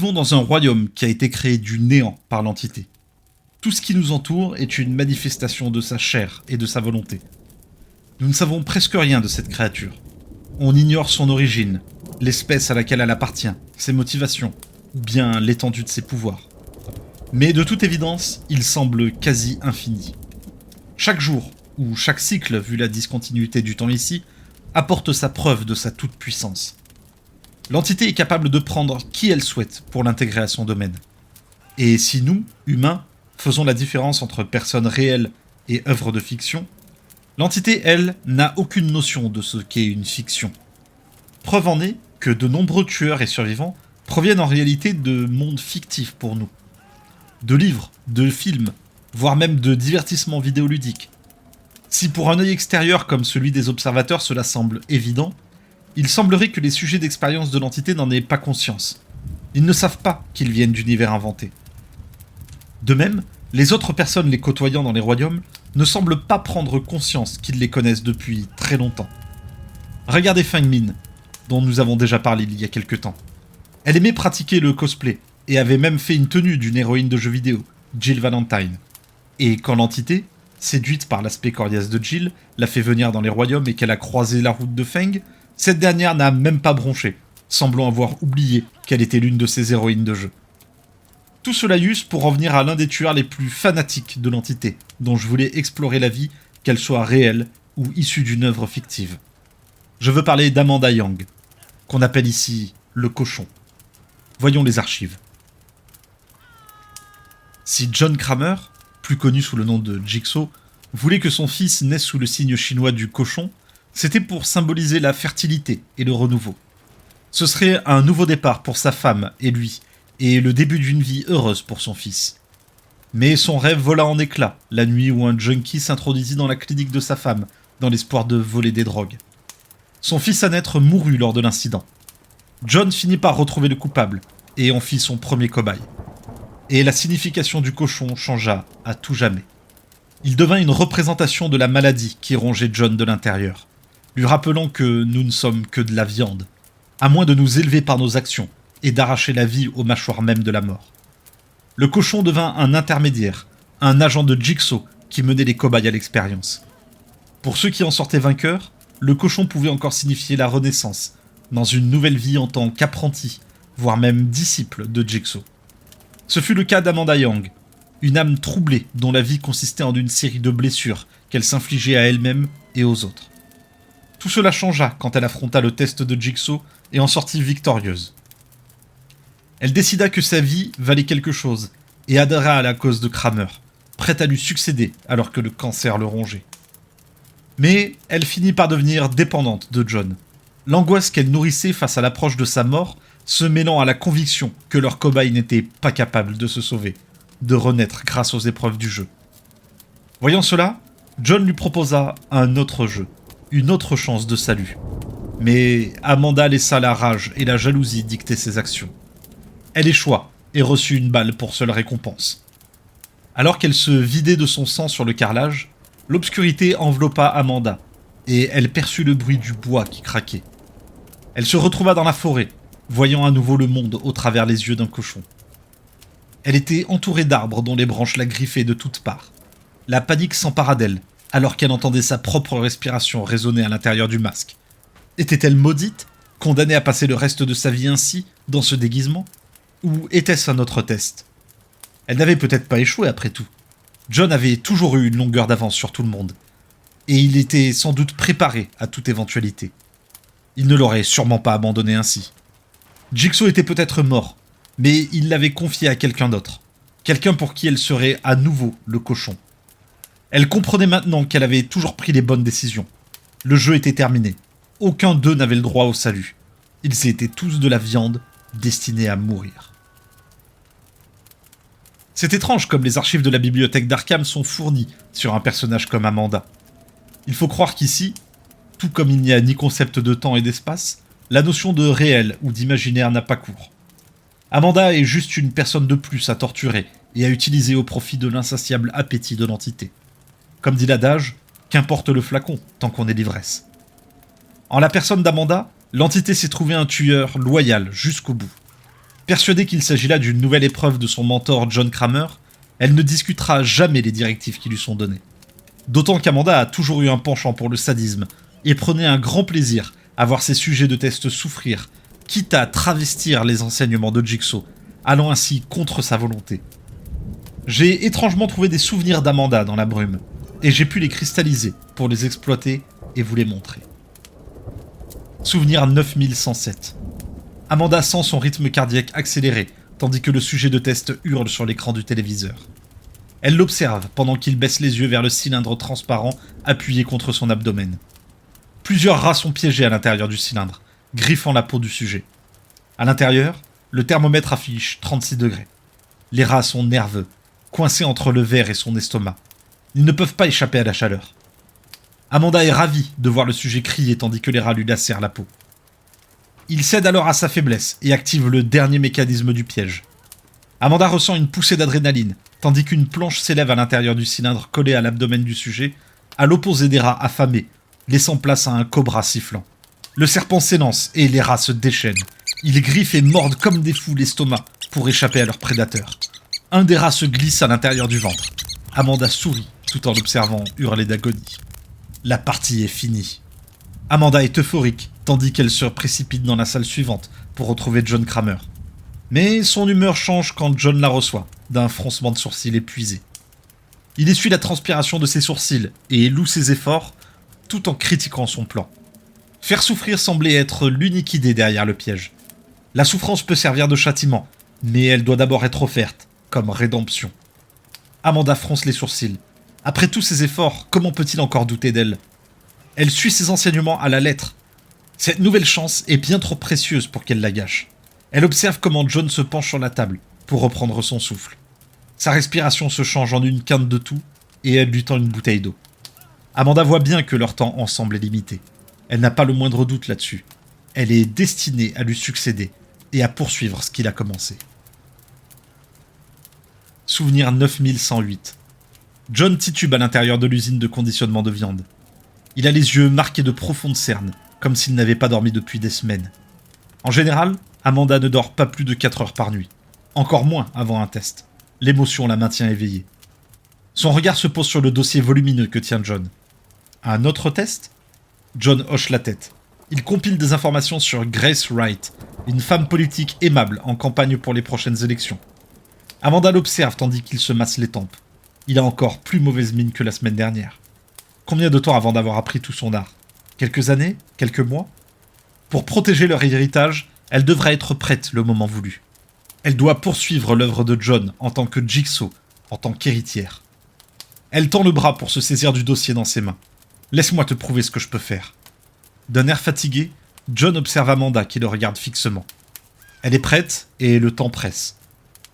vivons dans un royaume qui a été créé du néant par l'entité. Tout ce qui nous entoure est une manifestation de sa chair et de sa volonté. Nous ne savons presque rien de cette créature. On ignore son origine, l'espèce à laquelle elle appartient, ses motivations, ou bien l'étendue de ses pouvoirs. Mais de toute évidence, il semble quasi infini. Chaque jour, ou chaque cycle, vu la discontinuité du temps ici, apporte sa preuve de sa toute-puissance. L'entité est capable de prendre qui elle souhaite pour l'intégrer à son domaine. Et si nous, humains, faisons la différence entre personnes réelles et œuvres de fiction, l'entité, elle, n'a aucune notion de ce qu'est une fiction. Preuve en est que de nombreux tueurs et survivants proviennent en réalité de mondes fictifs pour nous. De livres, de films, voire même de divertissements vidéoludiques. Si pour un œil extérieur comme celui des observateurs cela semble évident, il semblerait que les sujets d'expérience de l'entité n'en aient pas conscience. Ils ne savent pas qu'ils viennent d'univers inventés. De même, les autres personnes les côtoyant dans les royaumes ne semblent pas prendre conscience qu'ils les connaissent depuis très longtemps. Regardez Feng Min, dont nous avons déjà parlé il y a quelque temps. Elle aimait pratiquer le cosplay, et avait même fait une tenue d'une héroïne de jeux vidéo, Jill Valentine. Et quand l'entité, séduite par l'aspect coriace de Jill, l'a fait venir dans les royaumes et qu'elle a croisé la route de Feng, cette dernière n'a même pas bronché, semblant avoir oublié qu'elle était l'une de ses héroïnes de jeu. Tout cela use pour en venir à l'un des tueurs les plus fanatiques de l'entité, dont je voulais explorer la vie, qu'elle soit réelle ou issue d'une œuvre fictive. Je veux parler d'Amanda Yang, qu'on appelle ici le cochon. Voyons les archives. Si John Kramer, plus connu sous le nom de Jigsaw, voulait que son fils naisse sous le signe chinois du cochon, c'était pour symboliser la fertilité et le renouveau. Ce serait un nouveau départ pour sa femme et lui, et le début d'une vie heureuse pour son fils. Mais son rêve vola en éclats la nuit où un junkie s'introduisit dans la clinique de sa femme, dans l'espoir de voler des drogues. Son fils à naître mourut lors de l'incident. John finit par retrouver le coupable, et en fit son premier cobaye. Et la signification du cochon changea à tout jamais. Il devint une représentation de la maladie qui rongeait John de l'intérieur, lui rappelant que nous ne sommes que de la viande, à moins de nous élever par nos actions et d'arracher la vie aux mâchoires même de la mort. Le cochon devint un intermédiaire, un agent de Jigsaw qui menait les cobayes à l'expérience. Pour ceux qui en sortaient vainqueurs, le cochon pouvait encore signifier la renaissance, dans une nouvelle vie en tant qu'apprenti, voire même disciple de Jigsaw. Ce fut le cas d'Amanda Yang, une âme troublée dont la vie consistait en une série de blessures qu'elle s'infligeait à elle-même et aux autres. Tout cela changea quand elle affronta le test de Jigsaw et en sortit victorieuse. Elle décida que sa vie valait quelque chose et adhéra à la cause de Kramer, prête à lui succéder alors que le cancer le rongeait. Mais elle finit par devenir dépendante de John. L'angoisse qu'elle nourrissait face à l'approche de sa mort se mêlant à la conviction que leur cobaye n'était pas capable de se sauver, de renaître grâce aux épreuves du jeu. Voyant cela, John lui proposa un autre jeu, une autre chance de salut. Mais Amanda laissa la rage et la jalousie dicter ses actions. Elle échoua et reçut une balle pour seule récompense. Alors qu'elle se vidait de son sang sur le carrelage, l'obscurité enveloppa Amanda, et elle perçut le bruit du bois qui craquait. Elle se retrouva dans la forêt, voyant à nouveau le monde au travers les yeux d'un cochon. Elle était entourée d'arbres dont les branches la griffaient de toutes parts. La panique s'empara d'elle, alors qu'elle entendait sa propre respiration résonner à l'intérieur du masque. Était-elle maudite, condamnée à passer le reste de sa vie ainsi, dans ce déguisement ? Ou était-ce un autre test ? Elle n'avait peut-être pas échoué après tout. John avait toujours eu une longueur d'avance sur tout le monde. Et il était sans doute préparé à toute éventualité. Il ne l'aurait sûrement pas abandonné ainsi. Jigsaw était peut-être mort, mais il l'avait confié à quelqu'un d'autre. Quelqu'un pour qui elle serait à nouveau le cochon. Elle comprenait maintenant qu'elle avait toujours pris les bonnes décisions. Le jeu était terminé. Aucun d'eux n'avait le droit au salut. Ils étaient tous de la viande, destinée à mourir. C'est étrange comme les archives de la bibliothèque d'Arkham sont fournies sur un personnage comme Amanda. Il faut croire qu'ici, tout comme il n'y a ni concept de temps et d'espace, la notion de réel ou d'imaginaire n'a pas cours. Amanda est juste une personne de plus à torturer et à utiliser au profit de l'insatiable appétit de l'entité. Comme dit l'adage, qu'importe le flacon tant qu'on est l'ivresse. En la personne d'Amanda, l'entité s'est trouvée un tueur loyal jusqu'au bout. Persuadée qu'il s'agit là d'une nouvelle épreuve de son mentor John Kramer, elle ne discutera jamais les directives qui lui sont données. D'autant qu'Amanda a toujours eu un penchant pour le sadisme et prenait un grand plaisir à voir ses sujets de test souffrir, quitte à travestir les enseignements de Jigsaw, allant ainsi contre sa volonté. J'ai étrangement trouvé des souvenirs d'Amanda dans la brume, et j'ai pu les cristalliser pour les exploiter et vous les montrer. Souvenir 9107. Amanda sent son rythme cardiaque accéléré, tandis que le sujet de test hurle sur l'écran du téléviseur. Elle l'observe pendant qu'il baisse les yeux vers le cylindre transparent appuyé contre son abdomen. Plusieurs rats sont piégés à l'intérieur du cylindre, griffant la peau du sujet. À l'intérieur, le thermomètre affiche 36 degrés. Les rats sont nerveux, coincés entre le verre et son estomac. Ils ne peuvent pas échapper à la chaleur. Amanda est ravie de voir le sujet crier tandis que les rats lui lacèrent la peau. Il cède alors à sa faiblesse et active le dernier mécanisme du piège. Amanda ressent une poussée d'adrénaline, tandis qu'une planche s'élève à l'intérieur du cylindre collé à l'abdomen du sujet, à l'opposé des rats affamés, laissant place à un cobra sifflant. Le serpent s'élance et les rats se déchaînent. Ils griffent et mordent comme des fous l'estomac pour échapper à leurs prédateurs. Un des rats se glisse à l'intérieur du ventre. Amanda sourit tout en l'observant hurler d'agonie. La partie est finie. Amanda est euphorique, tandis qu'elle se précipite dans la salle suivante pour retrouver John Kramer. Mais son humeur change quand John la reçoit, d'un froncement de sourcils épuisé. Il essuie la transpiration de ses sourcils et loue ses efforts, tout en critiquant son plan. Faire souffrir semblait être l'unique idée derrière le piège. La souffrance peut servir de châtiment, mais elle doit d'abord être offerte, comme rédemption. Amanda fronce les sourcils. Après tous ses efforts, comment peut-il encore douter d'elle ? Elle suit ses enseignements à la lettre. Cette nouvelle chance est bien trop précieuse pour qu'elle la gâche. Elle observe comment John se penche sur la table pour reprendre son souffle. Sa respiration se change en une quinte de tout et elle lui tend une bouteille d'eau. Amanda voit bien que leur temps ensemble est limité. Elle n'a pas le moindre doute là-dessus. Elle est destinée à lui succéder et à poursuivre ce qu'il a commencé. Souvenir 9108. John titube à l'intérieur de l'usine de conditionnement de viande. Il a les yeux marqués de profondes cernes, comme s'il n'avait pas dormi depuis des semaines. En général, Amanda ne dort pas plus de 4 heures par nuit. Encore moins avant un test. L'émotion la maintient éveillée. Son regard se pose sur le dossier volumineux que tient John. Un autre test ? John hoche la tête. Il compile des informations sur Grace Wright, une femme politique aimable en campagne pour les prochaines élections. Amanda l'observe tandis qu'il se masse les tempes. Il a encore plus mauvaise mine que la semaine dernière. Combien de temps avant d'avoir appris tout son art ? Quelques années ? Quelques mois ? Pour protéger leur héritage, elle devrait être prête le moment voulu. Elle doit poursuivre l'œuvre de John en tant que Jigsaw, en tant qu'héritière. Elle tend le bras pour se saisir du dossier dans ses mains. « Laisse-moi te prouver ce que je peux faire. » D'un air fatigué, John observe Amanda qui le regarde fixement. Elle est prête et le temps presse.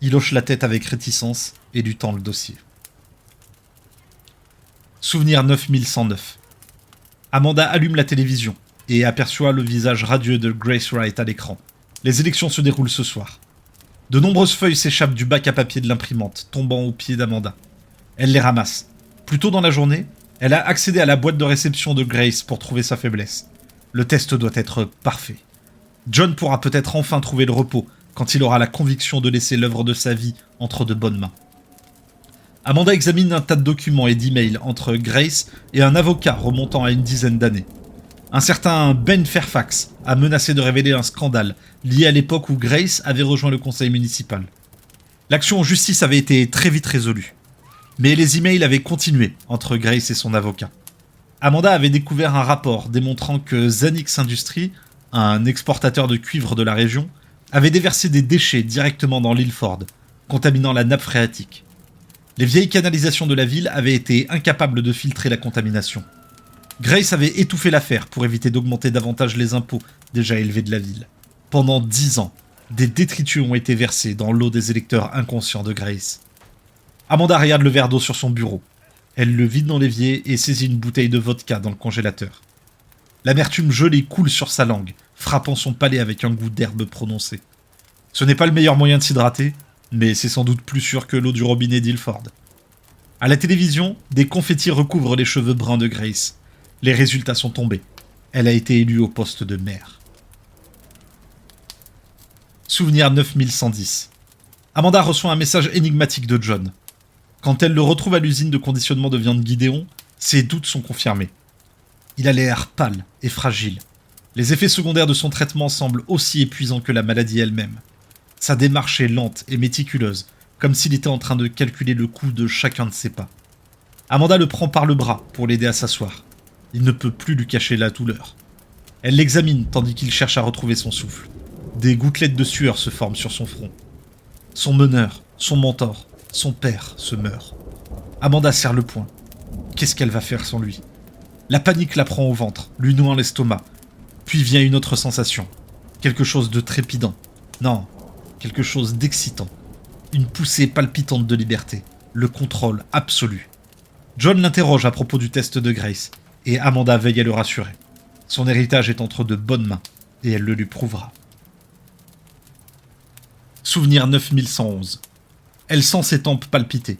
Il hoche la tête avec réticence et lui tend le dossier. Souvenir 9109. Amanda allume la télévision et aperçoit le visage radieux de Grace Wright à l'écran. Les élections se déroulent ce soir. De nombreuses feuilles s'échappent du bac à papier de l'imprimante, tombant aux pieds d'Amanda. Elle les ramasse. Plus tôt dans la journée, elle a accédé à la boîte de réception de Grace pour trouver sa faiblesse. Le test doit être parfait. John pourra peut-être enfin trouver le repos quand il aura la conviction de laisser l'œuvre de sa vie entre de bonnes mains. Amanda examine un tas de documents et d'emails entre Grace et un avocat remontant à une dizaine d'années. Un certain Ben Fairfax a menacé de révéler un scandale lié à l'époque où Grace avait rejoint le conseil municipal. L'action en justice avait été très vite résolue. Mais les emails avaient continué entre Grace et son avocat. Amanda avait découvert un rapport démontrant que Xanix Industries, un exportateur de cuivre de la région, avait déversé des déchets directement dans l'île Ford, contaminant la nappe phréatique. Les vieilles canalisations de la ville avaient été incapables de filtrer la contamination. Grace avait étouffé l'affaire pour éviter d'augmenter davantage les impôts déjà élevés de la ville. Pendant 10 ans, des détritus ont été versés dans l'eau des électeurs inconscients de Grace. Amanda regarde le verre d'eau sur son bureau. Elle le vide dans l'évier et saisit une bouteille de vodka dans le congélateur. L'amertume gelée coule sur sa langue, frappant son palais avec un goût d'herbe prononcé. Ce n'est pas le meilleur moyen de s'hydrater, mais c'est sans doute plus sûr que l'eau du robinet d'Ilford. À la télévision, des confettis recouvrent les cheveux bruns de Grace. Les résultats sont tombés. Elle a été élue au poste de maire. Souvenir 9110. Amanda reçoit un message énigmatique de John. Quand elle le retrouve à l'usine de conditionnement de viande Gideon, ses doutes sont confirmés. Il a l'air pâle et fragile. Les effets secondaires de son traitement semblent aussi épuisants que la maladie elle-même. Sa démarche est lente et méticuleuse, comme s'il était en train de calculer le coût de chacun de ses pas. Amanda le prend par le bras pour l'aider à s'asseoir. Il ne peut plus lui cacher la douleur. Elle l'examine tandis qu'il cherche à retrouver son souffle. Des gouttelettes de sueur se forment sur son front. Son meneur, son mentor, son père se meurt. Amanda serre le poing. Qu'est-ce qu'elle va faire sans lui? La panique la prend au ventre, lui nouant l'estomac. Puis vient une autre sensation. Quelque chose de trépidant. Non, quelque chose d'excitant. Une poussée palpitante de liberté. Le contrôle absolu. John l'interroge à propos du test de Grace, et Amanda veille à le rassurer. Son héritage est entre de bonnes mains, et elle le lui prouvera. Souvenir 9111. Elle sent ses tempes palpiter.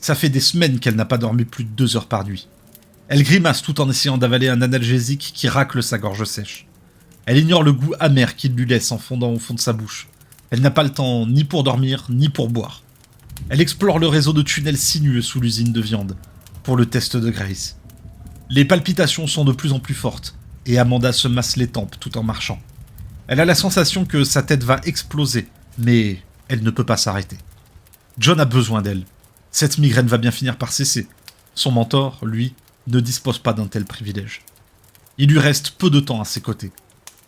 Ça fait des semaines qu'elle n'a pas dormi plus de 2 heures par nuit. Elle grimace tout en essayant d'avaler un analgésique qui racle sa gorge sèche. Elle ignore le goût amer qu'il lui laisse en fondant au fond de sa bouche. Elle n'a pas le temps ni pour dormir, ni pour boire. Elle explore le réseau de tunnels sinueux sous l'usine de viande, pour le test de Grace. Les palpitations sont de plus en plus fortes, et Amanda se masse les tempes tout en marchant. Elle a la sensation que sa tête va exploser, mais elle ne peut pas s'arrêter. John a besoin d'elle. Cette migraine va bien finir par cesser. Son mentor, lui, ne dispose pas d'un tel privilège. Il lui reste peu de temps à ses côtés.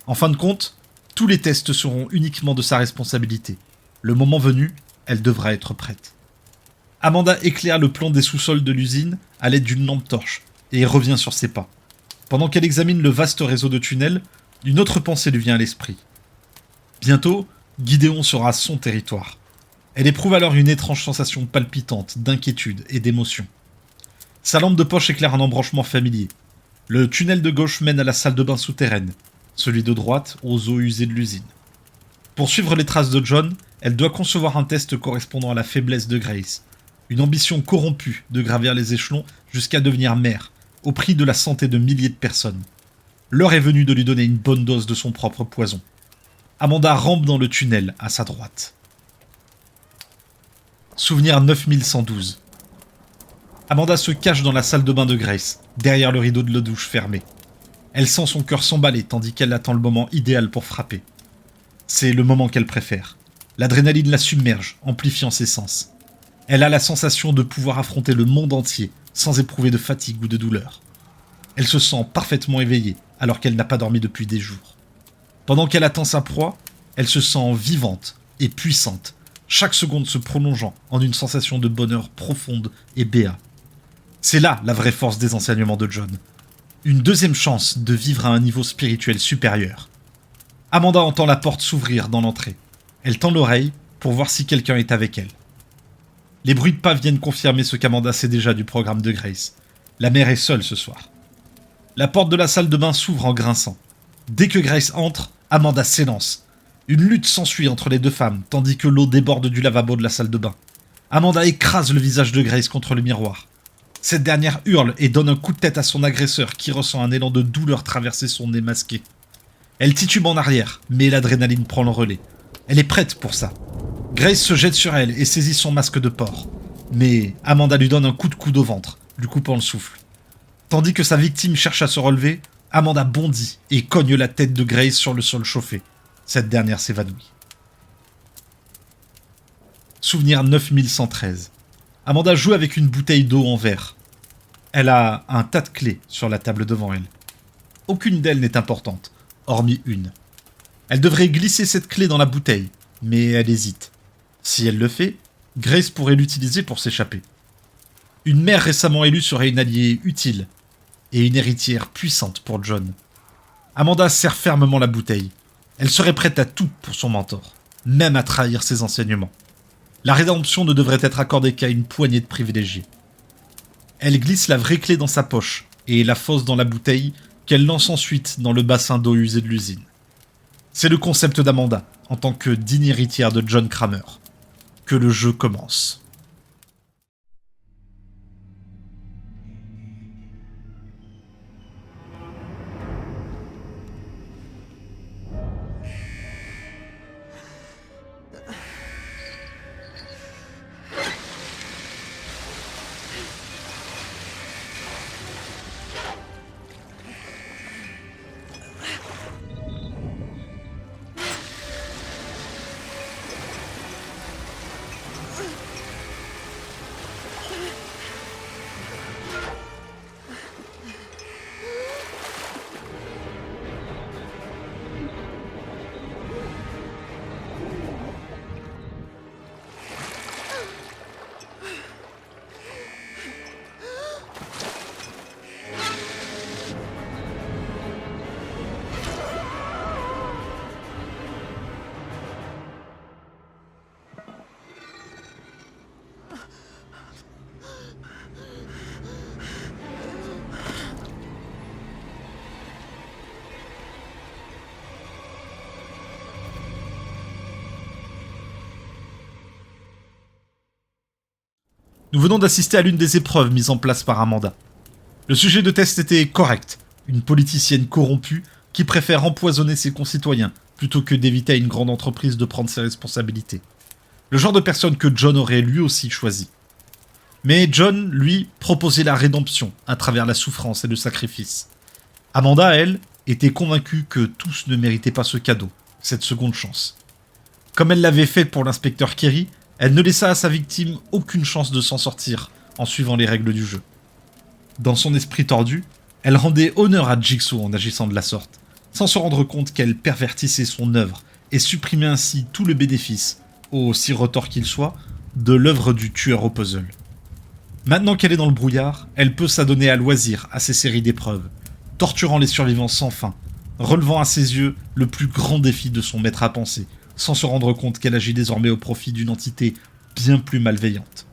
En fin de compte, tous les tests seront uniquement de sa responsabilité. Le moment venu, elle devra être prête. Amanda éclaire le plan des sous-sols de l'usine à l'aide d'une lampe torche et revient sur ses pas. Pendant qu'elle examine le vaste réseau de tunnels, une autre pensée lui vient à l'esprit. Bientôt, Gideon sera son territoire. Elle éprouve alors une étrange sensation palpitante d'inquiétude et d'émotion. Sa lampe de poche éclaire un embranchement familier. Le tunnel de gauche mène à la salle de bain souterraine, celui de droite aux eaux usées de l'usine. Pour suivre les traces de John, elle doit concevoir un test correspondant à la faiblesse de Grace, une ambition corrompue de gravir les échelons jusqu'à devenir mère, au prix de la santé de milliers de personnes. L'heure est venue de lui donner une bonne dose de son propre poison. Amanda rampe dans le tunnel à sa droite. Souvenir 9112. Amanda se cache dans la salle de bain de Grace, derrière le rideau de la douche fermé. Elle sent son cœur s'emballer tandis qu'elle attend le moment idéal pour frapper. C'est le moment qu'elle préfère. L'adrénaline la submerge, amplifiant ses sens. Elle a la sensation de pouvoir affronter le monde entier sans éprouver de fatigue ou de douleur. Elle se sent parfaitement éveillée alors qu'elle n'a pas dormi depuis des jours. Pendant qu'elle attend sa proie, elle se sent vivante et puissante, chaque seconde se prolongeant en une sensation de bonheur profonde et béat. C'est là la vraie force des enseignements de John. Une deuxième chance de vivre à un niveau spirituel supérieur. Amanda entend la porte s'ouvrir dans l'entrée. Elle tend l'oreille pour voir si quelqu'un est avec elle. Les bruits de pas viennent confirmer ce qu'Amanda sait déjà du programme de Grace. La mère est seule ce soir. La porte de la salle de bain s'ouvre en grinçant. Dès que Grace entre, Amanda s'élance. Une lutte s'ensuit entre les deux femmes, tandis que l'eau déborde du lavabo de la salle de bain. Amanda écrase le visage de Grace contre le miroir. Cette dernière hurle et donne un coup de tête à son agresseur qui ressent un élan de douleur traverser son nez masqué. Elle titube en arrière, mais l'adrénaline prend le relais. Elle est prête pour ça. Grace se jette sur elle et saisit son masque de porc. Mais Amanda lui donne un coup de coude au ventre, lui coupant le souffle. Tandis que sa victime cherche à se relever, Amanda bondit et cogne la tête de Grace sur le sol chauffé. Cette dernière s'évanouit. Souvenir 9113. Amanda joue avec une bouteille d'eau en verre. Elle a un tas de clés sur la table devant elle. Aucune d'elles n'est importante, hormis une. Elle devrait glisser cette clé dans la bouteille, mais elle hésite. Si elle le fait, Grace pourrait l'utiliser pour s'échapper. Une mère récemment élue serait une alliée utile, et une héritière puissante pour John. Amanda serre fermement la bouteille. Elle serait prête à tout pour son mentor, même à trahir ses enseignements. La rédemption ne devrait être accordée qu'à une poignée de privilégiés. Elle glisse la vraie clé dans sa poche et la fausse dans la bouteille qu'elle lance ensuite dans le bassin d'eau usée de l'usine. C'est le concept d'Amanda, en tant que digne héritière de John Kramer. Que le jeu commence. Nous venons d'assister à l'une des épreuves mises en place par Amanda. Le sujet de test était correct, une politicienne corrompue qui préfère empoisonner ses concitoyens plutôt que d'éviter à une grande entreprise de prendre ses responsabilités. Le genre de personne que John aurait lui aussi choisi. Mais John, lui, proposait la rédemption à travers la souffrance et le sacrifice. Amanda, elle, était convaincue que tous ne méritaient pas ce cadeau, cette seconde chance. Comme elle l'avait fait pour l'inspecteur Kerry, elle ne laissa à sa victime aucune chance de s'en sortir en suivant les règles du jeu. Dans son esprit tordu, elle rendait honneur à Jigsaw en agissant de la sorte, sans se rendre compte qu'elle pervertissait son œuvre et supprimait ainsi tout le bénéfice, aussi retors qu'il soit, de l'œuvre du tueur au puzzle. Maintenant qu'elle est dans le brouillard, elle peut s'adonner à loisir à ces séries d'épreuves, torturant les survivants sans fin, relevant à ses yeux le plus grand défi de son maître à penser, sans se rendre compte qu'elle agit désormais au profit d'une entité bien plus malveillante.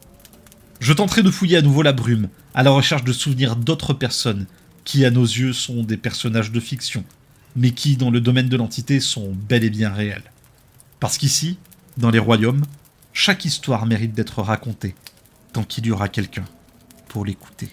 Je tenterai de fouiller à nouveau la brume, à la recherche de souvenirs d'autres personnes, qui à nos yeux sont des personnages de fiction, mais qui, dans le domaine de l'entité, sont bel et bien réels. Parce qu'ici, dans les royaumes, chaque histoire mérite d'être racontée, tant qu'il y aura quelqu'un pour l'écouter.